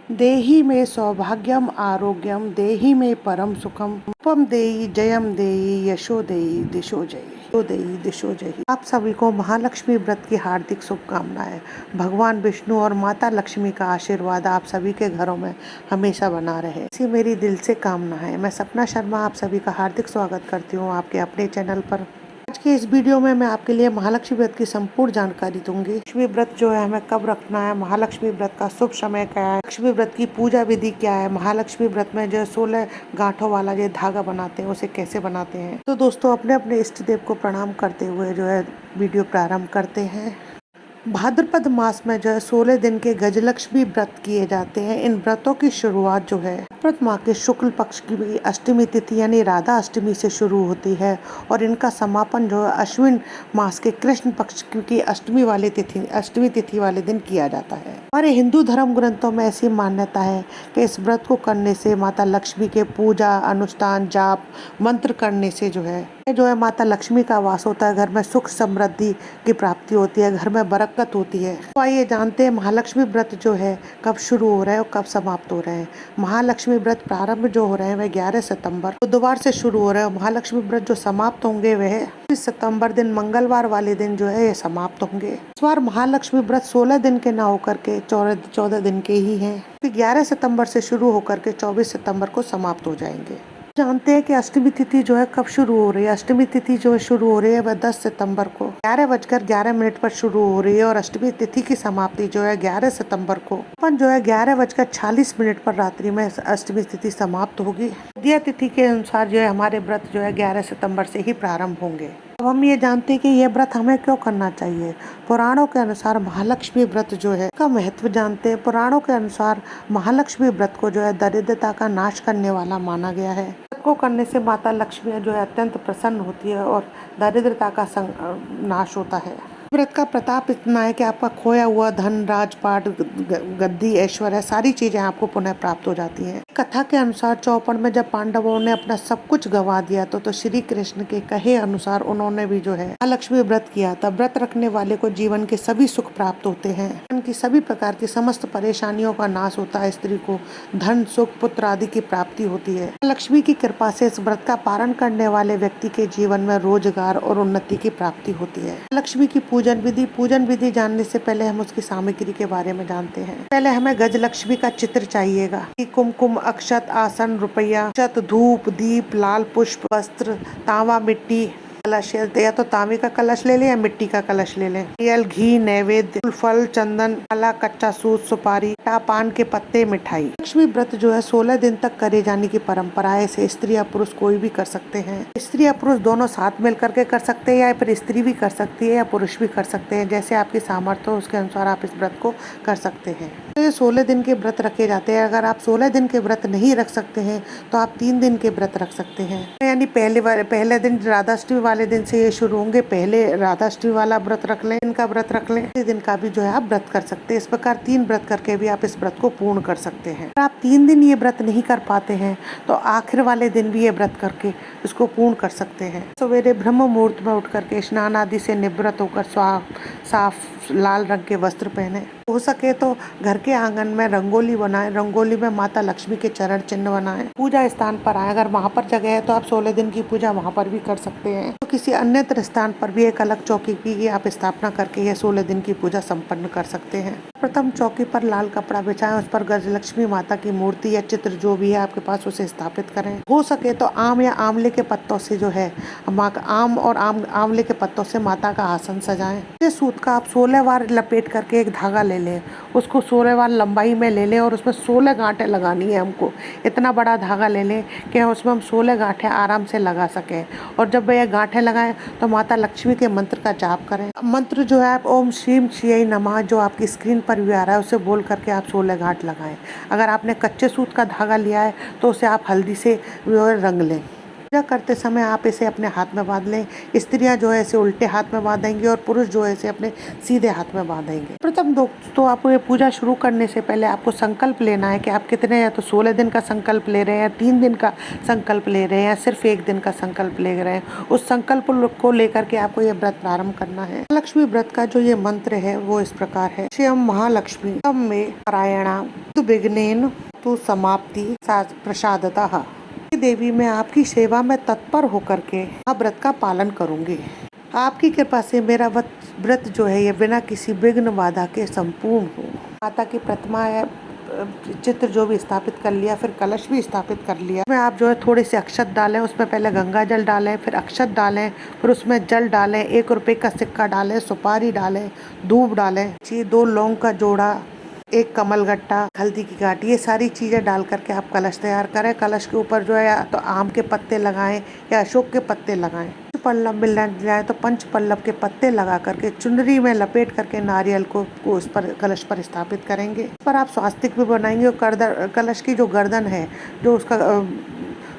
देहि मे सौभाग्यम आरोग्यम देहि मे परम सुखम उपम देहि जयम देहि यशो देहि दिशो जय यशो देहि दिशो जय। आप सभी को महालक्ष्मी व्रत की हार्दिक शुभकामनाएं। भगवान विष्णु और माता लक्ष्मी का आशीर्वाद आप सभी के घरों में हमेशा बना रहे, ऐसी मेरी दिल से कामना है। मैं सपना शर्मा आप सभी का हार्दिक स्वागत करती हूँ आपके अपने चैनल पर। आज के इस वीडियो में मैं आपके लिए महालक्ष्मी व्रत की संपूर्ण जानकारी दूंगी। लक्ष्मी व्रत जो है हमें कब रखना है, महालक्ष्मी व्रत का शुभ समय क्या है, लक्ष्मी व्रत की पूजा विधि क्या है, महालक्ष्मी व्रत में जो 16 गांठों वाला जो धागा बनाते हैं उसे कैसे बनाते हैं। तो दोस्तों अपने अपने इष्ट देव को प्रणाम करते हुए जो है वीडियो प्रारंभ करते हैं। भाद्रपद मास में जो है 16 दिन के गजलक्ष्मी व्रत किए जाते हैं। इन व्रतों की शुरुआत जो है भाद्रपद माह के शुक्ल पक्ष की अष्टमी तिथि यानी राधा अष्टमी से शुरू होती है और इनका समापन जो है अश्विन मास के कृष्ण पक्ष की अष्टमी तिथि वाले दिन किया जाता है। हमारे हिंदू धर्म ग्रंथों में ऐसी मान्यता है कि इस व्रत को करने से माता लक्ष्मी के पूजा अनुष्ठान जाप मंत्र करने से जो है माता लक्ष्मी का वास होता है, घर में सुख समृद्धि की प्राप्ति होती है, घर में बरकत होती है। तो आइए जानते हैं महालक्ष्मी व्रत जो है कब शुरू हो रहा है और कब समाप्त हो रहे हैं। महालक्ष्मी व्रत प्रारंभ जो हो रहे हैं वह 11 सितंबर बुधवार से शुरू हो रहे हैं। महालक्ष्मी व्रत जो समाप्त होंगे वह 20 सितंबर दिन मंगलवार वाले दिन जो है ये समाप्त होंगे। इस बार महालक्ष्मी व्रत 16 दिन के ना होकर के 14 दिन के ही हैं। 11 सितंबर से शुरू होकर के 24 सितंबर को समाप्त हो जाएंगे। जानते हैं कि अष्टमी तिथि जो है कब शुरू हो रही है। अष्टमी तिथि जो है शुरू हो रही है वह 10 सितंबर को 11:11 पर शुरू हो रही है और अष्टमी तिथि की समाप्ति जो है 11 सितंबर को अपन जो है 11:40 पर रात्रि में अष्टमी तिथि समाप्त होगी। द्वितीय तिथि के अनुसार जो है हमारे व्रत जो है 11 सितंबर से ही प्रारंभ होंगे। अब हम ये जानते हैं कि यह व्रत हमें क्यों करना चाहिए। पुराणों के अनुसार महालक्ष्मी व्रत जो है का महत्व जानते हैं। पुराणों के अनुसार महालक्ष्मी व्रत को जो है दरिद्रता का नाश करने वाला माना गया है। व्रत को करने से माता लक्ष्मी जो है अत्यंत प्रसन्न होती है और दरिद्रता का नाश होता है। व्रत का प्रताप इतना है कि आपका खोया हुआ धन राजपाट गद्दी ऐश्वर्य सारी चीजें आपको पुनः प्राप्त हो जाती हैं। कथा के अनुसार चौपड़ में जब पांडवों ने अपना सब कुछ गंवा दिया तो श्री कृष्ण के कहे अनुसार उन्होंने भी जो है महालक्ष्मी व्रत किया था। व्रत रखने वाले को जीवन के सभी सुख प्राप्त होते हैं, उनकी सभी प्रकार की समस्त परेशानियों का नाश होता है, स्त्री को धन सुख पुत्र आदि की प्राप्ति होती है। लक्ष्मी की कृपा से इस व्रत का पालन करने वाले व्यक्ति के जीवन में रोजगार और उन्नति की प्राप्ति होती है। लक्ष्मी की पूजन विधि जानने से पहले हम उसकी सामग्री के बारे में जानते हैं। पहले हमें गजलक्ष्मी का चित्र चाहिएगा। कुमकुम अक्षत आसन रुपया अक्षत धूप दीप लाल पुष्प वस्त्र तांबा मिट्टी कलश, या तो तांबे का कलश ले लें या मिट्टी का कलश ले लें। तेल घी नैवेद्य फल चंदन काला कच्चा सूत सुपारी पान के पत्ते मिठाई। लक्ष्मी व्रत जो है 16 दिन तक करे जाने की परंपरा है। इसे स्त्री या पुरुष कोई भी कर सकते हैं। स्त्री या पुरुष दोनों साथ मिल करके कर सकते हैं या फिर स्त्री भी कर सकती है या पुरुष भी कर सकते हैं। जैसे आपकी सामर्थ्य हो उसके अनुसार आप इस व्रत को कर सकते हैं। तो ये 16 दिन के व्रत रखे जाते हैं। अगर आप 16 दिन के व्रत नहीं रख सकते हैं तो आप 3 दिन के व्रत रख सकते हैं। यानी पहले दिन राधाष्टमी वाले दिन से ये शुरू होंगे। पहले राधाष्टमी वाला व्रत रख लें, इनका व्रत रख लें, इस दिन का भी जो है आप व्रत कर सकते हैं। इस प्रकार 3 व्रत करके भी आप इस व्रत को पूर्ण कर सकते हैं। अगर आप 3 दिन ये व्रत नहीं कर पाते हैं तो आखिर वाले दिन भी ये व्रत करके इसको पूर्ण कर सकते हैं। सवेरे ब्रह्म मुहूर्त में उठ करके स्नान आदि से निवृत्त होकर साफ लाल रंग के वस्त्र पहने। हो सके तो घर के आंगन में रंगोली बनाएं। रंगोली में माता लक्ष्मी के चरण चिन्ह बनाएं। पूजा स्थान पर आए, अगर वहाँ पर जगह है तो आप 16 दिन की पूजा वहाँ पर भी कर सकते हैं। तो किसी अन्य स्थान पर भी एक अलग चौकी की आप स्थापना करके यह 16 दिन की पूजा संपन्न कर सकते हैं। प्रथम चौकी पर लाल कपड़ा बिछाएं, उस पर गजलक्ष्मी माता की मूर्ति या चित्र जो भी है आपके पास उसे स्थापित करें। हो सके तो आम या आंवले के पत्तों से जो है आंवले के पत्तों से माता का आसन सजाएं। इस सूत का आप 16 बार लपेट करके एक धागा ले लें, उसको 16 बार लंबाई में ले लें और उसमें 16 गांठें लगानी है हमको। इतना बड़ा धागा ले लें कि उसमें हम 16 गांठें आराम से लगा सकें। और जब वह गांठें लगाएं तो माता लक्ष्मी के मंत्र का जाप करें। मंत्र जो है आप ओम श्रीम श्रीयै नमः जो आपकी स्क्रीन पर भी आ रहा है उसे बोल करके आप 16 गांठ लगाएं। अगर आपने कच्चे सूत का धागा लिया है तो उसे आप हल्दी से रंग लें। पूजा करते समय आप इसे अपने हाथ में बांध लें। स्त्रियां जो है इसे उल्टे हाथ में बांधेंगी और पुरुष जो है इसे अपने सीधे हाथ में बांधेंगे। प्रथम दोस्तों, आपको ये पूजा शुरू करने से पहले आपको संकल्प लेना है कि आप कितने, या तो 16 दिन का संकल्प ले रहे हैं, 3 दिन का संकल्प ले रहे हैं, या सिर्फ 1 दिन का संकल्प ले रहे हैं। उस संकल्प को लेकर के आपको ये व्रत प्रारंभ करना है। लक्ष्मी व्रत का जो ये मंत्र है वो इस प्रकार है। श्यम महालक्ष्मी तब में पारायणा विघ्नेन तु समाप्ति प्रसादतः। देवी, मैं आपकी सेवा में तत्पर होकर के आप व्रत का पालन करूंगी। आपकी कृपा से मेरा व्रत जो है ये बिना किसी विघ्न बाधा के संपूर्ण हो। माता की प्रतिमा है, चित्र जो भी स्थापित कर लिया, फिर कलश भी स्थापित कर लिया। उसमें आप जो है थोड़े से अक्षत डालें, उसमें पहले गंगा जल डालें, फिर अक्षत डालें, फिर उसमें जल डालें, 1 रुपए का सिक्का डालें, सुपारी डालें, धूप डालें, 2 लौंग का जोड़ा, 1 कमल गट्टा, हल्दी की गांठ, ये सारी चीज़ें डाल करके आप कलश तैयार करें। कलश के ऊपर जो है या तो आम के पत्ते लगाएं या अशोक के पत्ते लगाएं। पल्लव मिल जाए तो 5 पल्लव के पत्ते लगा करके चुनरी में लपेट करके नारियल को उस पर कलश पर स्थापित करेंगे। इस पर आप स्वास्तिक भी बनाएंगे और कलश की जो गर्दन है, जो उसका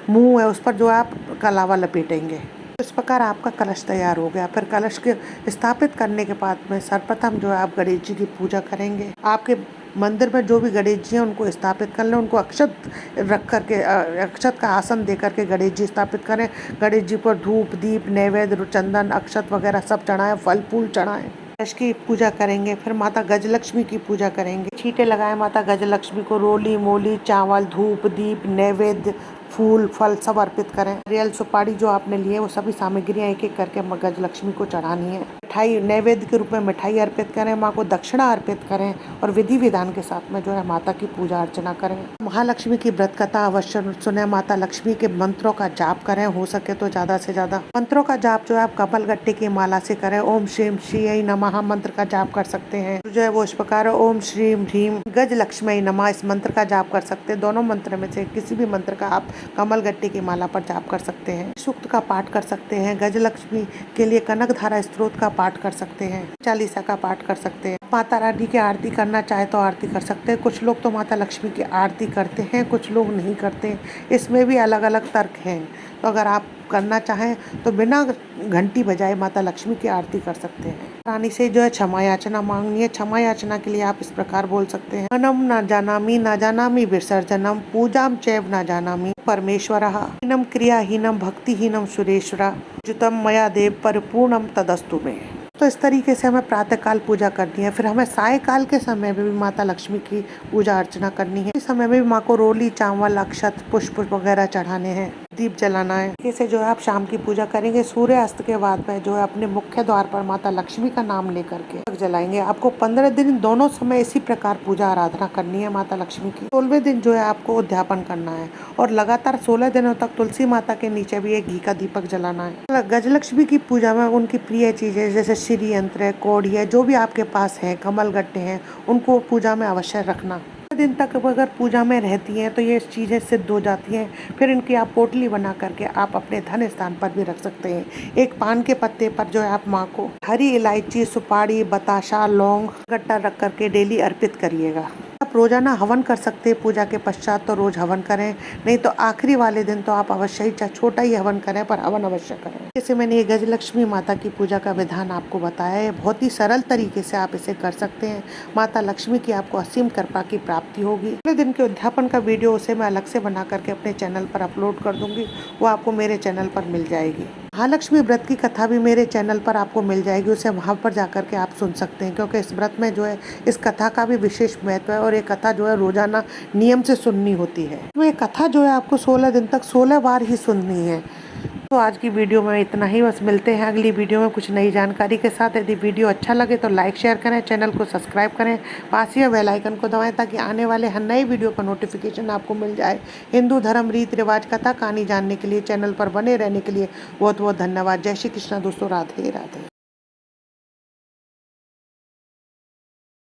मुंह है, उस पर जो आप कलावा लपेटेंगे। इस प्रकार आपका कलश तैयार हो गया। फिर कलश के स्थापित करने के बाद में सर्वप्रथम जो है आप गणेश जी की पूजा करेंगे। आपके मंदिर में जो भी गणेश जी हैं उनको स्थापित कर लें, उनको अक्षत रख करके अक्षत का आसन दे करके गणेश जी स्थापित करें। गणेश जी पर धूप, दीप, नैवेद्य, चंदन, अक्षत वगैरह सब चढ़ाएं, फल फूल चढ़ाएं। गणेश की पूजा करेंगे। फिर माता गजलक्ष्मी की पूजा करेंगे। छींटे लगाएं माता गजलक्ष्मी को, रोली मोली, चावल, धूप, दीप, नैवेद्य, फूल फल सब अर्पित करें। नारियल, सुपारी जो आपने लिए वो सभी सामग्रियां एक एक करके गजलक्ष्मी को चढ़ानी है। मिठाई नैवेद्य के रूप में मिठाई अर्पित करें, माँ को दक्षिणा अर्पित करें और विधि विधान के साथ में जो है माता की पूजा अर्चना करें। महालक्ष्मी की व्रत कथा अवश्य सुने। माता लक्ष्मी के मंत्रों का जाप करें, हो सके तो ज्यादा से ज्यादा। मंत्रों का जाप जो है आप कमल गट्टे की माला से करें। ओम श्रीम श्री नमः मंत्र का जाप कर सकते हैं। जो है वो इस प्रकार ओम श्रीम ह्रीम गज लक्ष्मी नमः, इस मंत्र का जाप कर सकते हैं। दोनों मंत्र में से किसी भी मंत्र का आप कमल गट्टे की माला पर जाप कर सकते हैं। सूक्त का पाठ कर सकते हैं। गजलक्ष्मी के लिए कनक धारा स्त्रोत का पाठ कर सकते हैं। चालीसा का पाठ कर सकते हैं। माता रानी की आरती करना चाहे तो आरती कर सकते हैं। कुछ लोग तो माता लक्ष्मी की आरती करते हैं, कुछ लोग नहीं करते। इसमें भी अलग अलग तर्क हैं। तो अगर आप करना चाहें तो बिना घंटी बजाए माता लक्ष्मी की आरती कर सकते हैं। रानी से जो है क्षमा याचना मांगनी है। क्षमा याचना के लिए आप इस प्रकार बोल सकते हैं। अनम न जानामि विसर्जनम पूजाम चैव न जानामि परमेश्वरः हीनम क्रियाहीनम भक्तिहीनम सुरेश्वरा जुतम मया देव परिपूर्णम तदस्तु में। तो इस तरीके से हमें प्रातःकाल पूजा करनी है। फिर हमें सायकाल के समय में भी माता लक्ष्मी की पूजा अर्चना करनी है। इस समय में भी माँ को रोली, चावल, अक्षत, पुष्प वगैरह चढ़ाने हैं, दीप जलाना है। इसे जो है आप शाम की पूजा करेंगे। सूर्यास्त के बाद में जो है अपने मुख्य द्वार पर माता लक्ष्मी का नाम लेकर के जलाएंगे। आपको 15 दिन दोनों समय इसी प्रकार पूजा आराधना करनी है माता लक्ष्मी की। 16वें दिन जो है आपको उद्यापन करना है और लगातार 16 दिनों तक तुलसी माता के नीचे भी एक घी का दीपक जलाना है। गजलक्ष्मी की पूजा में उनकी प्रिय चीजें जैसे श्री यंत्र है, कौड़ी है, जो भी आपके पास है, कमल गट्टे हैं, उनको पूजा में अवश्य रखना। दिन तक अगर पूजा में रहती हैं तो ये चीज़ें सिद्ध हो जाती हैं। फिर इनकी आप पोटली बना करके आप अपने धन स्थान पर भी रख सकते हैं। एक पान के पत्ते पर जो है आप माँ को हरी इलायची, सुपारी, बताशा, लौंग, गट्टा रख करके डेली अर्पित करिएगा। आप रोजाना हवन कर सकते हैं। पूजा के पश्चात तो रोज हवन करें, नहीं तो आखिरी वाले दिन तो आप अवश्य ही छोटा ही हवन करें, पर हवन अवश्य करें। जैसे मैंने ये गजलक्ष्मी माता की पूजा का विधान आपको बताया है, बहुत ही सरल तरीके से आप इसे कर सकते हैं। माता लक्ष्मी की आपको असीम कृपा की प्राप्ति होगी। अगले दिन के उद्यापन का वीडियो उसे मैं अलग से बना करके अपने चैनल पर अपलोड कर दूंगी, वो आपको मेरे चैनल पर मिल जाएगी। महालक्ष्मी व्रत की कथा भी मेरे चैनल पर आपको मिल जाएगी, उसे वहाँ पर जाकर के आप सुन सकते हैं, क्योंकि इस व्रत में जो है इस कथा का भी विशेष महत्व है और ये कथा जो है रोजाना नियम से सुननी होती है। तो ये कथा जो है आपको 16 दिन तक 16 बार ही सुननी है। तो आज की वीडियो में इतना ही, बस मिलते हैं अगली वीडियो में कुछ नई जानकारी के साथ। यदि वीडियो अच्छा लगे तो लाइक शेयर करें, चैनल को सब्सक्राइब करें, पास ही बेल आइकन को दबाएं ताकि आने वाले हर नए वीडियो का नोटिफिकेशन आपको मिल जाए। हिंदू धर्म, रीति रिवाज, कथा कहानी जानने के लिए, चैनल पर बने रहने के लिए बहुत बहुत धन्यवाद। जय श्री कृष्णा दोस्तों, राधे राधे।